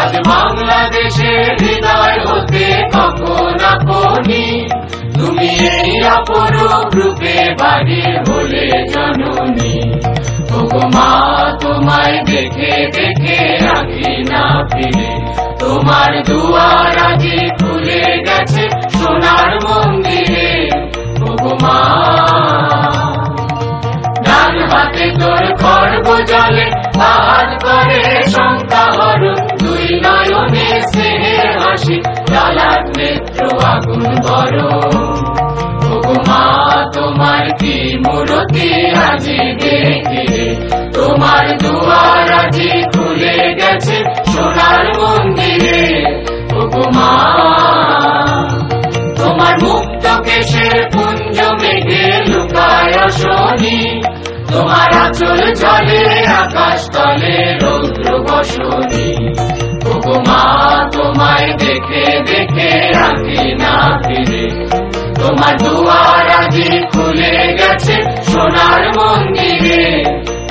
আজ বাংলাদেশের হৃদয় হতে কখন আপনি তুমি এই অপরূপ রূপে বাহির হলে জননী। ওগো মা তোমায় দেখে দেখে আঁখি না ফিরে, তোমার দুয়ার আজি খুলে গেছে সোনার মন্দিরে। ওগো মা ডান হাতে তোর খড়গ জলে বাহাত করে শঙ্কা হরণ, দুই নয়নে স্নেহের হাসি লালাট নেত্র আগুন বরণ। ওগো মা তোমার কি মূরতি আজি দেখি রে, তোমার দুয়ার আজি খুলে গেছে সোনার মন্দিরে। ওগো মা তোমার মুক্ত কেশের পুঞ্জ মেঘে লুকায় শনি, তোমার আঁচল জলে আকাশ তলে রৌদ্র বসনি। ওগো মা তোমায় দেখে দেখে আঁখি না ফিরে, তোমার দুয়ার আজি খুলে গেছে সোনার মন্দিরে।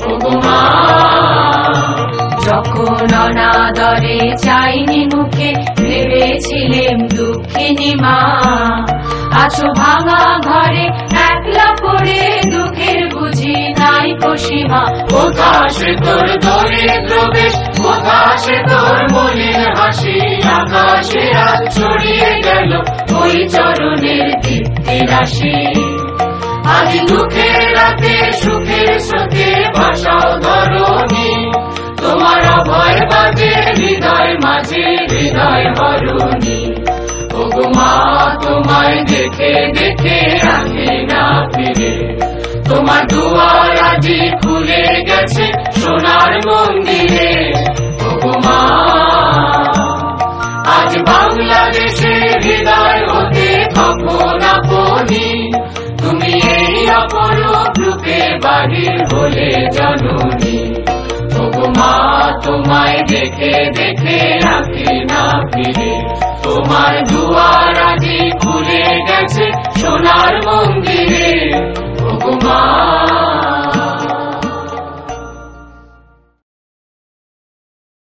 ওগো মা যখন অনাদরে চাইনি মুখে ভেবেছিলেম দুঃখিনী মা, আছো ভাঙা ঘরে একলা পড়ে দুঃখের বুঝি নাই সীমা। কোথা সে তোর দরিদ্র বেশ, কোথা সে তোর মলিন হাসি, আকাশে আজ ছড়িয়ে গেল ওই চরণের দীপ্তি রাশি। আজ দুঃখের রাতে সুখের স্রোতে ভাষাও ধরণী, তোমার অভয় বাজে হৃদয় মাঝে হৃদয় হরণী। ওগো মা তোমায় দেখে দেখে আঁখি না ফিরে, তোমার দুয়ার আজি খুলে গেছে সোনার মন্দিরে। ওগো মা আজ বাংলাদেশের হৃদয় হতে কখন আপনি তুমি এই অপরূপ রূপে বাহির হলে জননী। ওগো মা তোমায় দেখে দেখে আঁখি না ফিরে, তোমার দুয়ার আজি খুলে গেছে সোনার মন্দিরে।